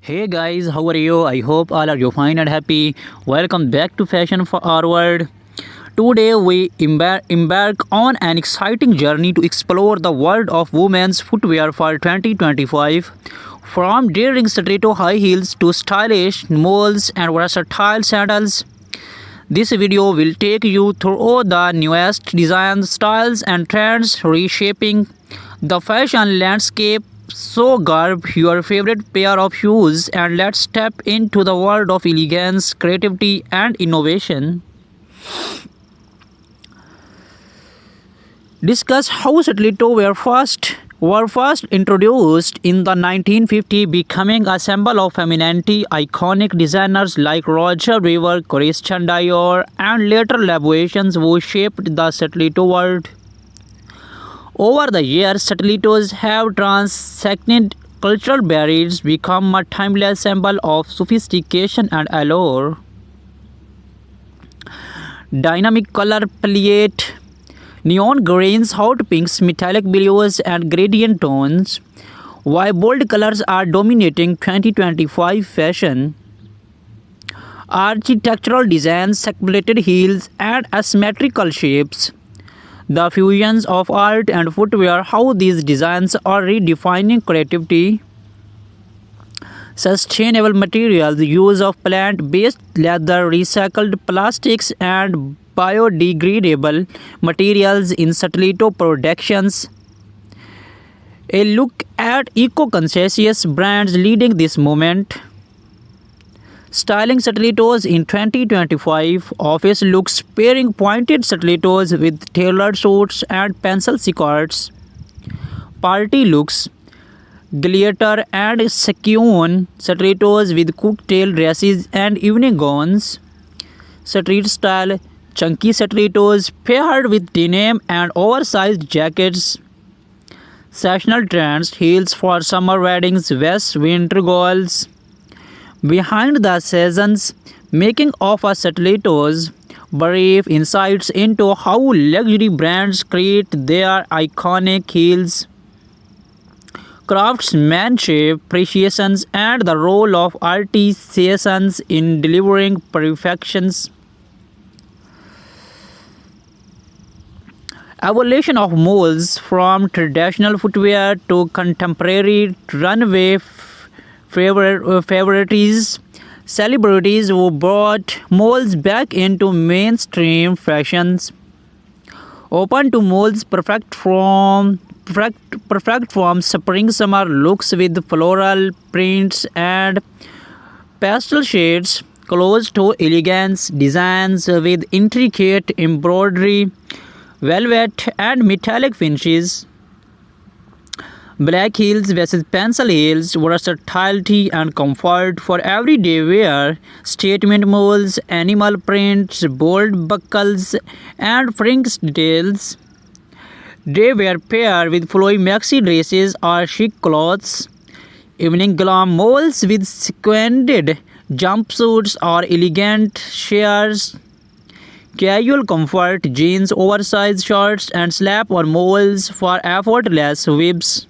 Hey guys, how are you? I hope all are you fine and happy. Welcome back to Fashion Forward. Today we embark on an exciting journey to explore the world of women's footwear for 2025. From daring stiletto high heels to stylish moles and versatile sandals, this video will take you through the newest designs, styles, and trends reshaping the fashion landscape. So, grab your favorite pair of shoes and let's step into the world of elegance, creativity, and innovation. Discuss how stiletto were first introduced in the 1950s, becoming a symbol of femininity. Iconic designers like Roger Weaver, Christian Dior, and later Labuations who shaped the stiletto world. Over the years, stilettos have transcended cultural barriers, become a timeless symbol of sophistication and allure. Dynamic color palette, neon greens, hot pinks, metallic blues, and gradient tones. While bold colors are dominating 2025 fashion, architectural designs, separated heels, and asymmetrical shapes. The fusions of art and footwear, how these designs are redefining creativity. Sustainable materials, use of plant-based leather, recycled plastics, and biodegradable materials in stiletto productions. A look at eco-conscious brands leading this movement. Styling stilettos in 2025, office looks pairing pointed stilettos with tailored suits and pencil skirts. Party looks, glitter and sequin stilettos with cocktail dresses and evening gowns. Street style, chunky stilettos paired with denim and oversized jackets. Seasonal trends, heels for summer weddings, vests, winter goals. Behind the seasons, making of a stilettos, brief insights into how luxury brands create their iconic heels, craftsmanship, precisions, and the role of artisans in delivering perfections. Evolution of moles from traditional footwear to contemporary runway favorites, celebrities who brought moles back into mainstream fashions, open to moles perfect from spring summer looks with floral prints and pastel shades, close to elegance designs with intricate embroidery, velvet and metallic finishes. Black heels versus pencil heels, versatility and comfort for everyday wear, statement molds, animal prints, bold buckles, and fringe details. They were paired with flowy maxi dresses or chic clothes. Evening glam molds with sequined jumpsuits or elegant shears. Casual comfort, jeans, oversized shorts, and slap-on molds for effortless whips.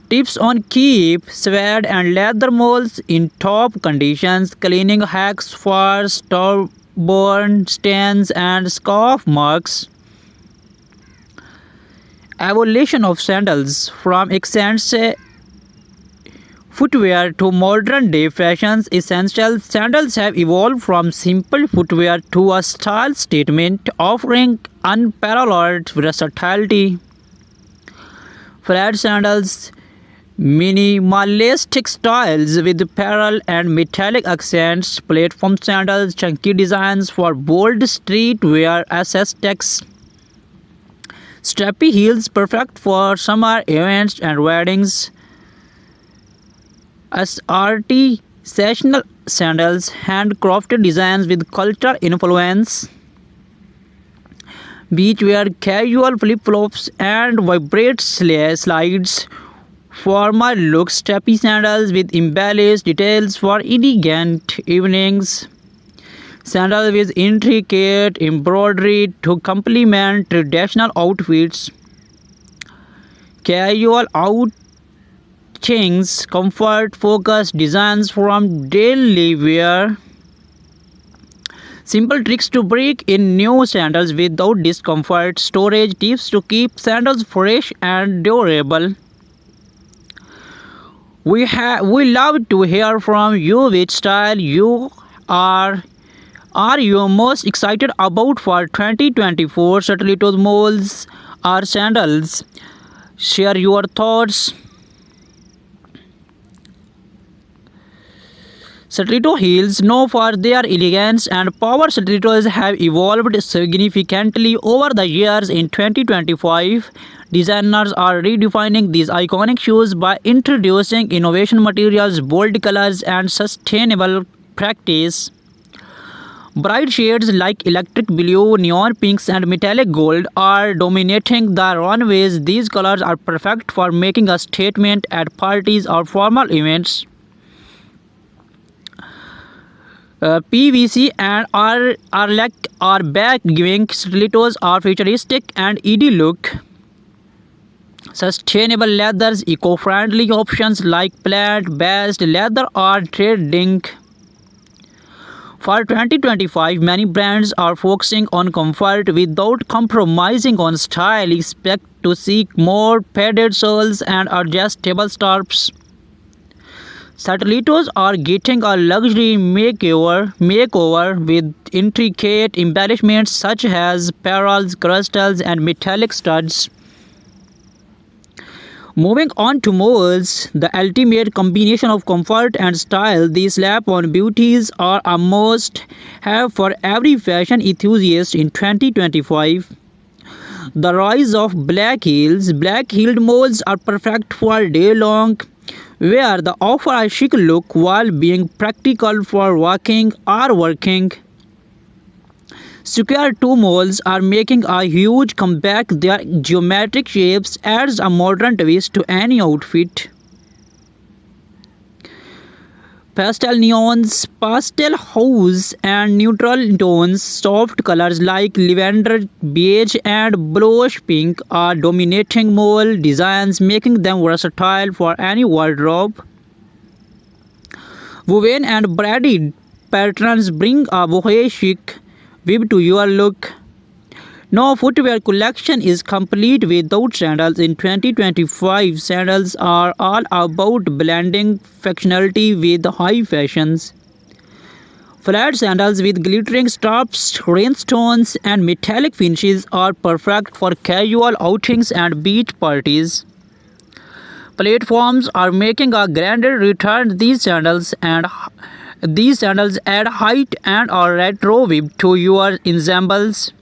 Tips on keep suede and leather molds in top conditions, cleaning hacks for stubborn stains and scuff marks. Evolution of sandals, from accents footwear to modern day fashions essentials, sandals have evolved from simple footwear to a style statement offering unparalleled versatility. Flat sandals, minimalistic styles with pearl and metallic accents, platform sandals, chunky designs for bold streetwear aesthetics, strappy heels perfect for summer events and weddings, as artisanal sandals, handcrafted designs with cultural influence, beachwear, casual flip-flops, and vibrant slides. Formal looks, strappy sandals with embellished details for elegant evenings. Sandals with intricate embroidery to complement traditional outfits. Casual things, comfort-focused designs from daily wear. Simple tricks to break in new sandals without discomfort. Storage tips to keep sandals fresh and durable. We love to hear from you which style you are you most excited about for 2024 stilettos, molds or sandals. Share your thoughts. Stiletto heels, known for their elegance and power, stilettos have evolved significantly over the years. In 2025, designers are redefining these iconic shoes by introducing innovation materials, bold colors, and sustainable practice. Bright shades like electric blue, neon pinks, and metallic gold are dominating the runways. These colors are perfect for making a statement at parties or formal events. PVC and are back, giving stilettos a futuristic and ED look. Sustainable leathers, eco-friendly options like plant-based leather are trending. For 2025, many brands are focusing on comfort without compromising on style. Expect to see more padded soles and adjustable straps. Stilettos are getting a luxury makeover with intricate embellishments such as pearls, crystals, and metallic studs. Moving on to molds, the ultimate combination of comfort and style. These slap-on beauties are a must-have for every fashion enthusiast in 2025. The rise of black heels. Black-heeled molds are perfect for day-long wear. They offer a chic look while being practical for walking or working. Square toe molds are making a huge comeback. Their geometric shapes adds a modern twist to any outfit. Pastel neons, pastel hues, and neutral tones, soft colors like lavender, beige, and bluish pink are dominating mold designs, making them versatile for any wardrobe. Woven and braided patterns bring a boho chic vibe to your look. No footwear collection is complete without sandals. In 2025, sandals are all about blending functionality with high fashions. Flat sandals with glittering straps, rhinestones, and metallic finishes are perfect for casual outings and beach parties. Platforms are making a grander return. These sandals add height and a retro vibe to your ensembles.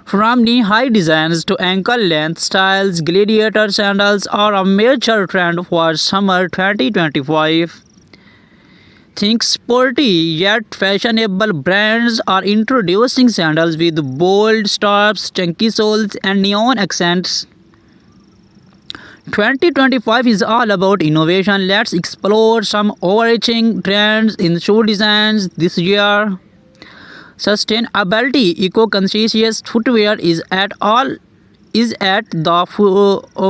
From knee-high designs to ankle-length styles, gladiator sandals are a major trend for summer 2025. Think sporty yet fashionable brands are introducing sandals with bold straps, chunky soles, and neon accents. 2025 is all about innovation. Let's explore some overarching trends in shoe designs this year. Sustainability, eco-conscious footwear is at the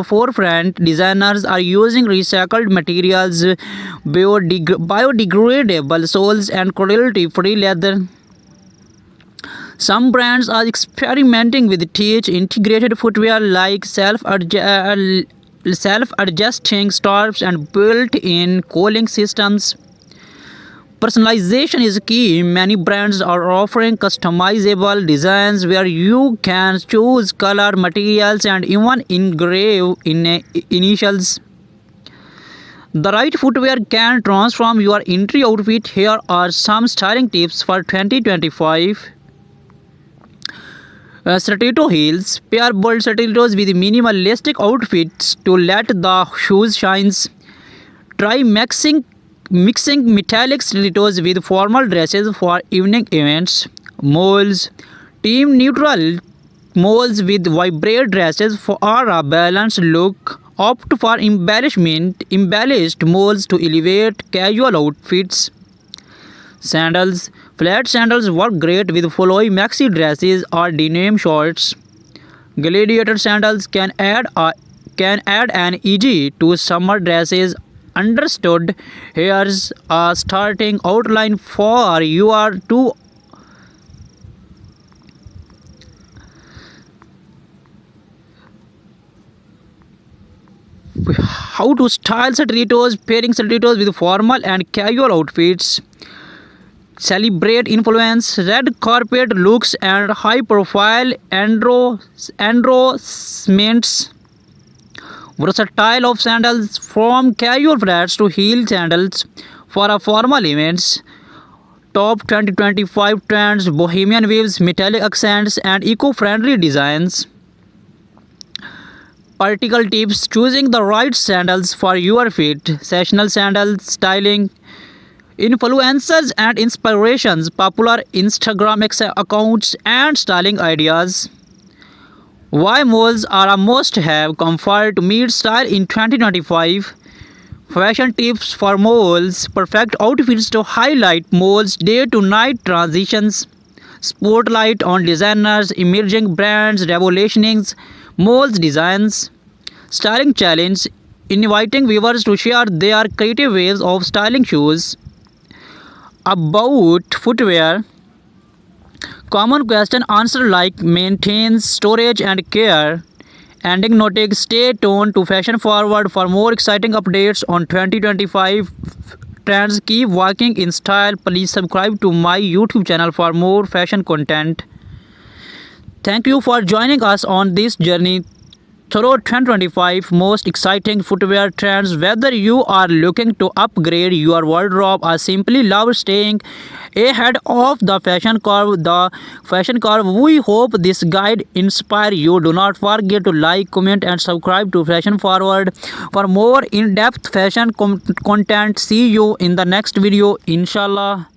forefront. Designers are using recycled materials, biodegradable soles, and cruelty-free leather. Some brands are experimenting with integrated footwear like self-adjusting straps and built-in cooling systems. Personalization is key. Many brands are offering customizable designs where you can choose color, materials, and even engrave initials. The right footwear can transform your entry outfit. Here are some styling tips for 2025. Stiletto heels. Pair bold stilettos with minimalistic outfits to let the shoes shine. Try mixing metallic stilettos with formal dresses for evening events. Molds. Team neutral molds with vibrant dresses for a balanced look. Opt for embellished molds to elevate casual outfits. Sandals. Flat sandals work great with flowy maxi dresses or denim shorts. Gladiator sandals can add a can add an easy to summer dresses. Understood. Here's a starting outline for your two. How to style stilettos, pairing stilettos with formal and casual outfits. Celebrate influence, red carpet looks, and high profile endorsements. Versatile of sandals from casual flats to heel sandals for a formal events. Top 2025 trends, bohemian waves, metallic accents, and eco-friendly designs. Practical tips, choosing the right sandals for your feet, sessional sandal styling, influencers and inspirations, popular Instagram accounts, and styling ideas. Why malls are a must have, comfort meets style in 2025. Fashion tips for malls, perfect outfits to highlight malls' day to night transitions. Spotlight on designers, emerging brands, revolutioning malls designs. Styling challenge, inviting viewers to share their creative ways of styling shoes. About footwear, common question answer like maintains storage and care. Ending noting, stay tuned to Fashion Forward for more exciting updates on 2025 trends. Keep walking in style. Please subscribe to my YouTube channel for more fashion content. Thank you for joining us on this journey through 2025 most exciting footwear trends. Whether you are looking to upgrade your wardrobe or simply love staying ahead of the fashion curve, we hope this guide inspire you. Do not forget to like, comment, and subscribe to Fashion Forward for more in-depth fashion content. See you in the next video, inshallah.